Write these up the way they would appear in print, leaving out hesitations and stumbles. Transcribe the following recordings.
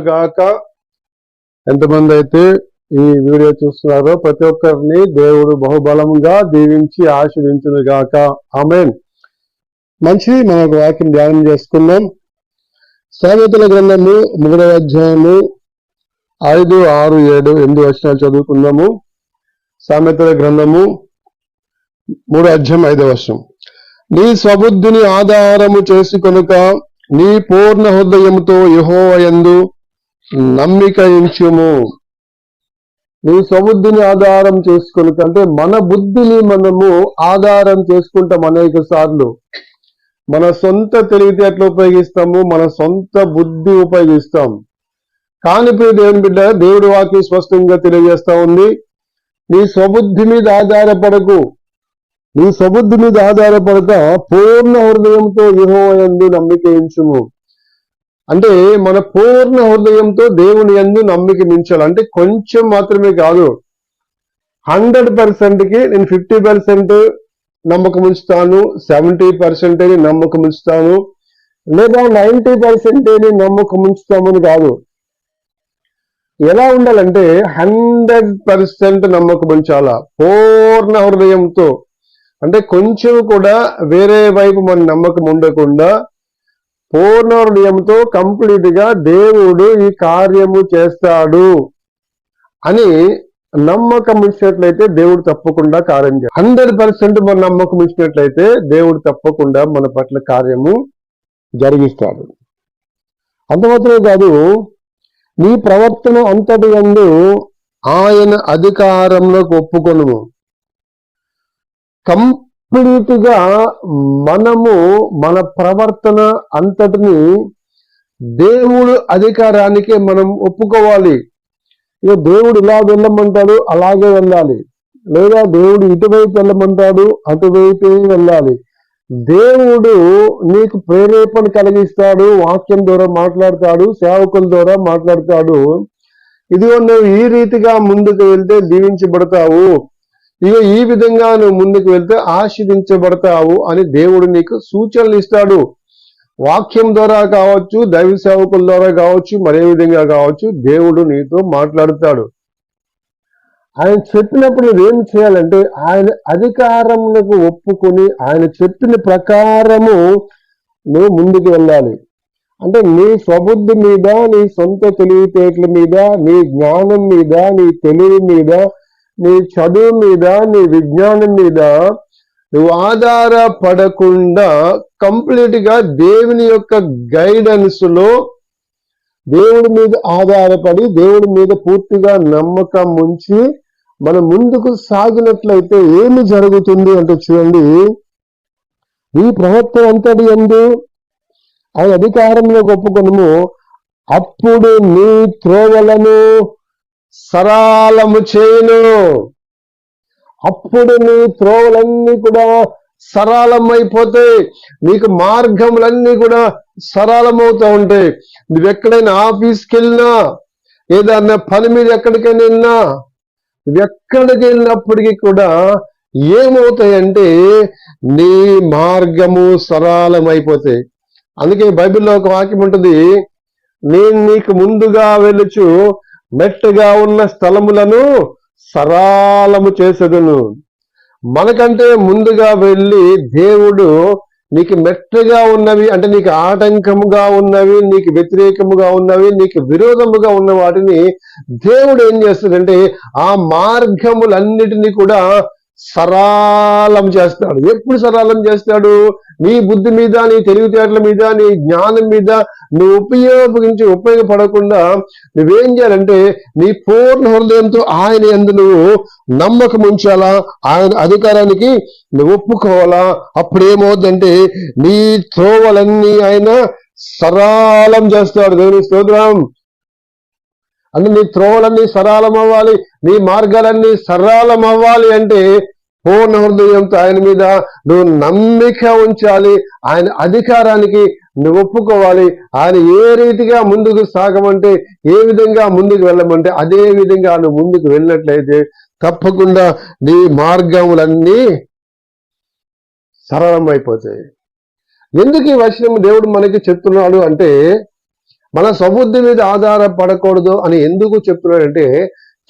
గాక. ఎంతమంది అయితే ఈ వీడియో చూస్తున్నారో ప్రతి ఒక్కరిని దేవుడు బహుబలంగా దీవించి ఆశీర్వదించును గాక. ఆమేన్. మంచి మనకు వాక్యం ధ్యానం చేసుకుందాం. సామెతల గ్రంథము 3వ అధ్యాయము 5, 6, 7, 8 వచనాలు చదువుకుందాము. సామెతల గ్రంథము 3వ అధ్యాయం 5వ వచనం. నీ స్వబుద్ధిని ఆధారము చేసుకొనుక నీ పూర్ణ హృదయముతో యెహోవా యందు నమ్మిక ఉంచుము. నీ స్వబుద్ధిని ఆధారం చేసుకొనుక అంటే మన బుద్ధిని మనము ఆధారం చేసుకుంటాం. అనేక సార్లు మన సొంత తెలివితేటలు ఉపయోగిస్తాము, మన సొంత బుద్ధి ఉపయోగిస్తాం. కానీ ప్రియ దేవుని బిడ్డ, దేవుడి వాక్యం స్పష్టంగా తెలియజేస్తా ఉంది, నీ స్వబుద్ధి మీద ఆధారపడకు. నీ స్వబుద్ధి మీద ఆధారపడక పూర్ణ హృదయంతో యెహోవా యందు నమ్మిక ఉంచుము. అంటే మన పూర్ణ హృదయంతో దేవుని యందు నమ్మిక ఉంచాలి. అంటే కొంచెం మాత్రమే కాదు, 100%కి నేను 50% నమ్మకం ఉంచుతాను, 70% నమ్మకం ఉంచుతాను, లేదా 90% నమ్మకం ఉంచుతామని కాదు. ఎలా ఉండాలంటే 100% నమ్మకం ఉంచాలా, పూర్ణ హృదయంతో. అంటే కొంచెం కూడా వేరే వైపు మన నమ్మకం ఉండకుండా పూర్ణ హృదయంతో కంప్లీట్ గా దేవుడు ఈ కార్యము చేస్తాడు అని నమ్మకం ఇచ్చినట్లయితే దేవుడు తప్పకుండా కార్యం చేస్తాడు. 100% మన నమ్మకం ఇచ్చినట్లయితే దేవుడు తప్పకుండా మన పట్ల కార్యము జరిగిస్తాడు. అంత మాత్రమే కాదు, నీ ప్రవర్తన అంతటి యందు ఆయన అధికారంలోకి ఒప్పుకొనుము. కంప్లీట్ గా మనము మన ప్రవర్తన అంతటిని దేవుడు అధికారానికి మనం ఒప్పుకోవాలి. ఇక దేవుడు ఇలా వెళ్ళమంటాడు, అలాగే వెళ్ళాలి. లేదా దేవుడు ఇటువైపు వెళ్ళమంటాడు, అటువైపే వెళ్ళాలి. దేవుడు నీకు ప్రేరేపణ కలిగిస్తాడు, వాక్యం ద్వారా మాట్లాడతాడు, సేవకుల ద్వారా మాట్లాడతాడు. ఇదిగో నువ్వు ఈ రీతిగా ముందుకు వెళ్తే దీవించబడతావు, ఇక ఈ విధంగా నువ్వు ముందుకు వెళ్తే ఆశీర్వదించబడతావు అని దేవుడు నీకు సూచనలు ఇస్తాడు. వాక్యం ద్వారా కావచ్చు, దైవ సేవకుల ద్వారా కావచ్చు, మరే విధంగా కావచ్చు, దేవుడు నీతో మాట్లాడుతాడు. ఆయన చెప్పినప్పుడు నువ్వేం చేయాలంటే ఆయన అధికారములకు ఒప్పుకొని ఆయన చెప్పిన ప్రకారము నువ్వు ముందుకు వెళ్ళాలి. అంటే నీ స్వబుద్ధి మీద, నీ సొంత తెలివితేటల మీద, నీ జ్ఞానం మీద, నీ తెలివి మీద, నీ చదువు మీద, నీ విజ్ఞానం మీద నువ్వు ఆధారపడకుండా కంప్లీట్ గా దేవుని యొక్క గైడెన్స్ లో దేవుడి మీద ఆధారపడి దేవుడి మీద పూర్తిగా నమ్మకం ఉంచి మనం ముందుకు సాగినట్లయితే ఏమి జరుగుతుంది అంటే చూడండి, ఈ ప్రవర్తన అంతటి యందు ఆయన అధికారంలో ఒప్పుకొనుము. అప్పుడు నీ త్రోవలను సరళము చేయును. అప్పుడు నీ త్రోవలన్నీ కూడా సరళమైపోతాయి, నీకు మార్గములన్నీ కూడా సరళమవుతూ ఉంటాయి. నువ్వెక్కడైనా ఆఫీస్కి వెళ్ళినా, ఏదన్నా పని మీద ఎక్కడికైనా వెళ్ళినా, నువ్వెక్కడికి వెళ్ళినప్పటికీ కూడా ఏమవుతాయంటే నీ మార్గము సరళమైపోతాయి. అందుకే బైబిల్లో ఒక వాక్యం ఉంటుంది, నేను నీకు ముందుగా వెళ్ళుచు మెట్టగా ఉన్న స్థలములను సరళము చేసేదను. మనకంటే ముందుగా వెళ్ళి దేవుడు నీకు మెట్టగా ఉన్నవి, అంటే నీకు ఆటంకముగా ఉన్నవి, నీకు వ్యతిరేకముగా ఉన్నవి, నీకు విరోధముగా ఉన్న వాటిని దేవుడు ఏం చేస్తాడంటే ఆ మార్గములన్నిటినీ కూడా సరళం చేస్తాడు. ఎప్పుడు సరళం చేస్తాడు? నీ బుద్ధి మీద, నీ తెలివితేటల మీద, నీ జ్ఞానం మీద నువ్వు ఉపయోగపడకుండా నువ్వేం చేయాలంటే నీ పూర్ణ హృదయంతో ఆయన యందు నువ్వు నమ్మకం ఉంచాలా, ఆయన అధికారానికి నువ్వు ఒప్పుకోవాలా. అప్పుడేమవుద్దంటే నీ త్రోవలన్నీ ఆయన సరళం చేస్తాడు. దేవుని స్తోత్రం. అంటే నీ త్రోవలన్నీ సరళం అవ్వాలి, నీ మార్గాలన్నీ సరళం అవ్వాలి అంటే పూర్ణ హృదయంతో ఆయన మీద నువ్వు నమ్మిక ఉంచాలి, ఆయన అధికారానికి నువ్వు ఒప్పుకోవాలి. ఆయన ఏ రీతిగా ముందుకు సాగమంటే, ఏ విధంగా ముందుకు వెళ్ళమంటే అదే విధంగా నువ్వు ముందుకు వెళ్ళినట్లయితే తప్పకుండా నీ మార్గములన్నీ సరళమైపోతాయి. ఎందుకు ఈ వచనం దేవుడు మనకి చెప్తున్నాడు అంటే మన సబుద్ధి మీద ఆధారపడకూడదు అని ఎందుకు చెప్తున్నాడంటే,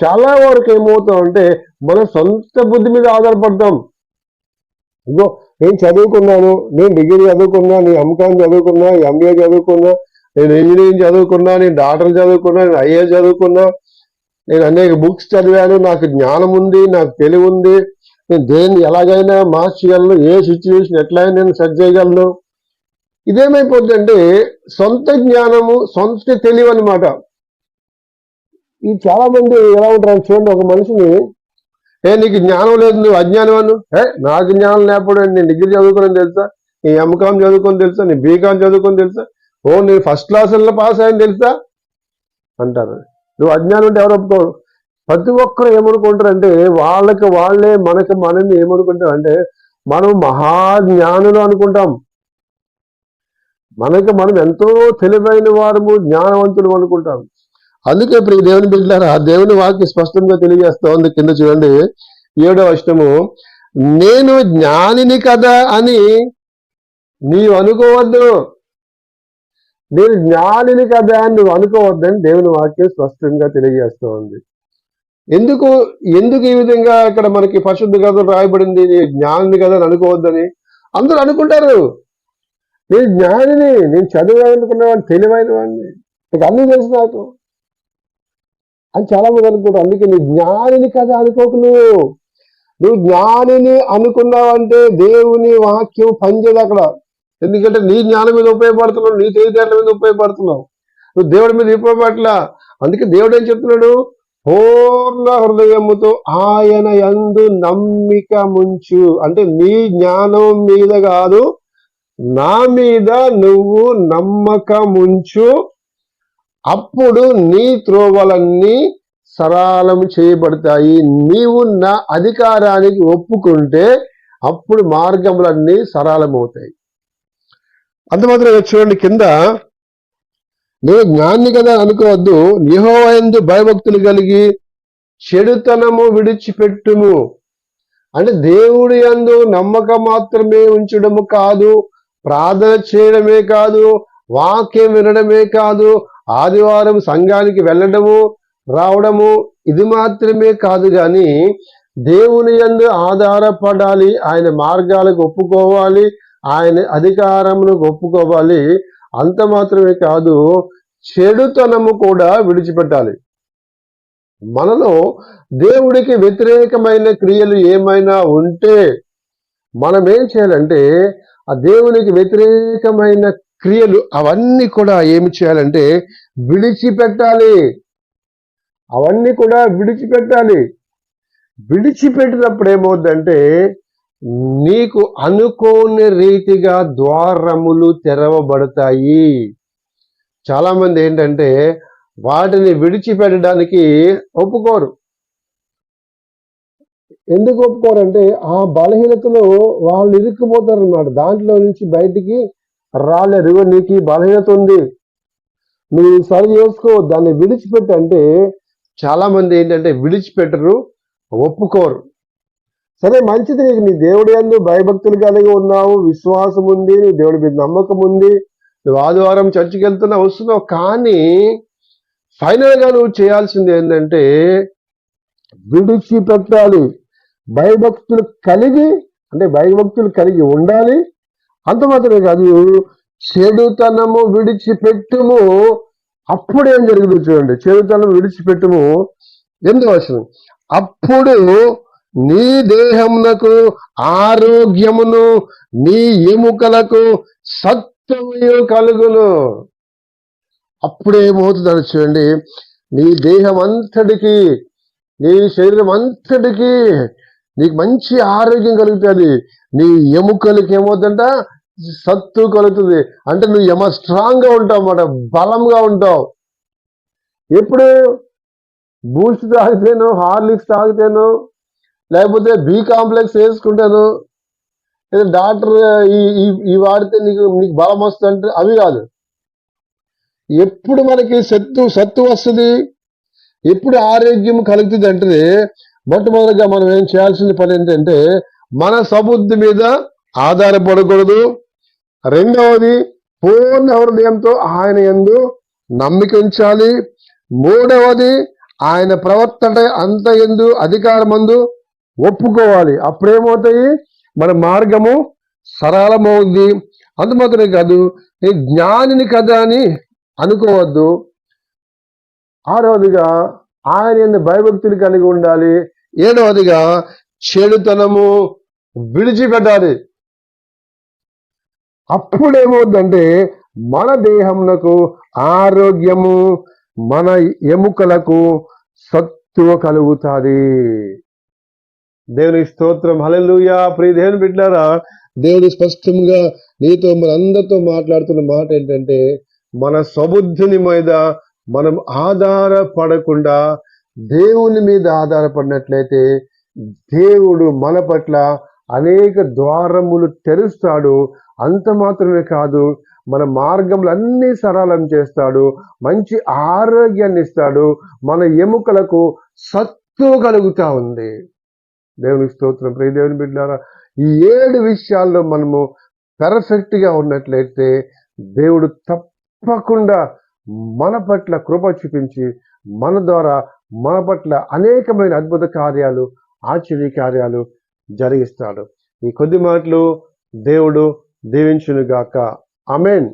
చాలా వరకు ఏమవుతామంటే మన సొంత బుద్ధి మీద ఆధారపడతాం. ఇగో నేను చదువుకున్నాను, నేను డిగ్రీ చదువుకున్నా, నేను ఎంకామ్ చదువుకున్నా, ఎంబీఏ చదువుకున్నా, నేను ఇంజనీరింగ్ చదువుకున్నా, నేను డాక్టర్ చదువుకున్నా, నేను ఐఏఎస్ చదువుకున్నా, నేను అనేక బుక్స్ చదివాను, నాకు జ్ఞానం ఉంది, నాకు తెలివి ఉంది, నేను దేన్ని ఎలాగైనా మార్చగలను, ఏ సిచ్యువేషన్ ఎట్లయినా నేను సెట్ చేయగలను. ఇదేమైపోతుందంటే సొంత జ్ఞానము, సొంత తెలివి అనమాట. ఈ చాలా మంది ఎలా ఉంటారు చూడండి, ఒక మనిషిని నీకు జ్ఞానం లేదు, నువ్వు అజ్ఞానం అను. నాకు జ్ఞానం లేకపోతే నేను డిగ్రీ చదువుకుని తెలుసా, నీ ఎంకామ్ చదువుకొని తెలుసా, నీ బీకామ్ చదువుకొని తెలుసా, నేను ఫస్ట్ క్లాసుల్లో పాస్ అయ్యని తెలుసా అంటారు. నువ్వు అజ్ఞానం అంటే ఎవరు ఒప్పుకోరు. ప్రతి ఒక్కరు ఏమనుకుంటారంటే వాళ్ళకి వాళ్ళే మనల్ని ఏమనుకుంటారు అంటే మనం మహాజ్ఞానులు అనుకుంటాం. మనం ఎంతో తెలివైన వారము, జ్ఞానవంతులు అనుకుంటాం. అందుకే ఇప్పుడు ఈ దేవుని బిడ్డలారా, ఆ దేవుని వాక్య స్పష్టంగా తెలియజేస్తా ఉంది. కింద చూడండి 7వ వచనము, నేను జ్ఞానిని కదా అని నీవు అనుకోవద్దు. నేను జ్ఞానిని కదా అని నువ్వు అనుకోవద్దని దేవుని వాక్యం స్పష్టంగా తెలియజేస్తూ ఉంది. ఎందుకు ఈ విధంగా ఇక్కడ మనకి పరిశుద్ధ గ్రంథంలో రాయబడింది, నేను జ్ఞానిని కదా అని అనుకోవద్దని? అందరూ అనుకుంటారు, నేను జ్ఞానిని, నేను చదువుకున్నవాడిని, తెలివైన వాడిని, నీకు అన్నీ తెలుసు నాకు అని చాలా మంది అనుకుంటారు. అందుకే నీ జ్ఞానిని కదా అనుకోకు. నువ్వు జ్ఞానిని అనుకున్నావంటే దేవుని వాక్యం పనిచేయదు అక్కడ. ఎందుకంటే నీ జ్ఞానం మీద ఉపయోగపడుతున్నావు, నీ తెలివితేటల మీద ఉపయోగపడుతున్నావు, నువ్వు దేవుడి మీద ఉపయోగపడలా. అందుకే దేవుడు ఏం చెప్తున్నాడు, పూర్ణ హృదయముతో ఆయన యందు నమ్మిక ముంచు. అంటే నీ జ్ఞానం మీద కాదు, నా మీద నువ్వు నమ్మకముంచు. అప్పుడు నీ త్రోవలన్నీ సరళం చేయబడతాయి. నీవు నా అధికారానికి ఒప్పుకుంటే అప్పుడు మార్గములన్నీ సరళమవుతాయి. అంత మాత్రం చూడండి కింద, నేను జ్ఞాని కదా అనుకోవద్దు, యెహోవా యందు భయభక్తులు కలిగి చెడుతనము విడిచిపెట్టుము. అంటే దేవుడి యందు నమ్మకం మాత్రమే ఉంచడము కాదు, ప్రార్థన చేయడమే కాదు, వాక్యం వినడమే కాదు, ఆదివారం సంఘానికి వెళ్ళడము రావడము ఇది మాత్రమే కాదు, కానీ దేవుని యందు ఆధారపడాలి, ఆయన మార్గాలకు ఒప్పుకోవాలి, ఆయన అధికారములకు ఒప్పుకోవాలి. అంత మాత్రమే కాదు, చెడుతనము కూడా విడిచిపెట్టాలి. మనలో దేవుడికి వ్యతిరేకమైన క్రియలు ఏమైనా ఉంటే మనం ఏం చేయాలంటే ఆ దేవునికి వ్యతిరేకమైన క్రియలు అవన్నీ కూడా ఏమి చేయాలంటే విడిచిపెట్టాలి. అవన్నీ కూడా విడిచిపెట్టాలి. విడిచిపెట్టినప్పుడు ఏమవుద్దంటే నీకు అనుకోని రీతిగా ద్వారములు తెరవబడతాయి. చాలా మంది ఏంటంటే వాటిని విడిచిపెట్టడానికి ఒప్పుకోరు. ఎందుకు ఒప్పుకోరంటే ఆ బలహీనతలో వాళ్ళు ఇరుక్కుపోతారు అన్నమాట. దాంట్లో నుంచి బయటికి రాలేరు. నీకు ఈ బలహీనత ఉంది, నువ్వు సరి చేసుకో, దాన్ని విడిచిపెట్టు అంటే చాలా మంది ఏంటంటే విడిచిపెట్టరు, ఒప్పుకోరు. సరే మంచిది, నీకు నీ దేవుడి యందు భయభక్తులు కలిగి ఉన్నావు, విశ్వాసం ఉంది, నీ దేవుడి మీద నమ్మకం ఉంది, నువ్వు ఆదివారం చర్చికి వెళ్తున్నావు, వస్తున్నావు, కానీ ఫైనల్గా నువ్వు చేయాల్సింది ఏంటంటే విడిచిపెట్టాలి. భయభక్తులు కలిగి ఉండాలి. అంత మాత్రమే కాదు, చెడుతనము విడిచిపెట్టుము. అప్పుడు ఏం జరుగుతుంది చూడండి, చెడుతనం విడిచిపెట్టుము. 8వ వచనం, అప్పుడు నీ దేహమునకు ఆరోగ్యమును, నీ ఎముకలకు సత్వము కలుగును. అప్పుడేమవుతుందని చూడండి, నీ దేహం అంతటికి, నీ శరీరం అంతటికి నీకు మంచి ఆరోగ్యం కలుగుతుంది. నీ ఎముకలకి ఏమవుతుందంట, సత్తు కలుగుతుంది. అంటే నువ్వు స్ట్రాంగ్ గా ఉంటావు అన్నమాట, బలంగా ఉంటావు. ఎప్పుడు బూస్ట్ తాగితేనో, హార్లిక్స్ తాగితేనో, లేకపోతే బి కాంప్లెక్స్ వేసుకుంటాను, లేదా డాక్టర్ ఈ వాడితే నీకు బలం వస్తుందంటే అవి కాదు. ఎప్పుడు మనకి సత్తు వస్తుంది, ఎప్పుడు ఆరోగ్యం కలుగుతుంది అంటే మొట్టమొదటిగా మనం ఏం చేయాల్సిన పని ఏంటంటే మన సబుద్ధి మీద ఆధారపడకూడదు. రెండవది పూర్ణ హృదయంతో ఆయన యందు నమ్మిక ఉంచాలి. మూడవది ఆయన ప్రవర్తన అంత ఎందు అధికారమందు ఒప్పుకోవాలి. అప్పుడేమవుతాయి, మన మార్గము సరళమవుద్ది. అందు మాత్రమే కాదు, నేను జ్ఞానిని కదా అని అనుకోవద్దు. ఆరవదిగా ఆయన యందు భయభక్తులు కలిగి ఉండాలి. ఏడవదిగా చెడుతనము విడిచిపెట్టాలి. అప్పుడేమవుద్దంటే మన దేహమునకు ఆరోగ్యము, మన ఎముకలకు సత్తువ కలుగుతుంది. దేవుని స్తోత్రం, హల్లెలూయా. ప్రియ దేవుని బిడ్డలారా, దేవుడు స్పష్టంగా నీతో మన అందరితో మాట్లాడుతున్న మాట ఏంటంటే, మన స్వబుద్ధిని మీద మనం ఆధారపడకుండా దేవుని మీద ఆధారపడినట్లయితే దేవుడు మన పట్ల అనేక ద్వారములు తెరుస్తాడు. అంత మాత్రమే కాదు, మన మార్గములు అన్ని సరళం చేస్తాడు, మంచి ఆరోగ్యాన్ని ఇస్తాడు, మన ఎముకలకు సత్తువ కలుగుతా ఉంది. దేవునికి స్తోత్రం. ప్రియ దేవుని బిడ్డలారా, ఈ 7 విషయాల్లో మనము పెర్ఫెక్ట్ గా ఉన్నట్లయితే దేవుడు తప్పకుండా మన పట్ల కృప చూపించి మన ద్వారా మన పట్ల అనేకమైన అద్భుత కార్యాలు, ఆశ్చర్య కార్యాలు జరిగిస్తాడు. ఈ కొద్ది మాటలు దేవుడు దీవించునుగాక. ఆమేన్.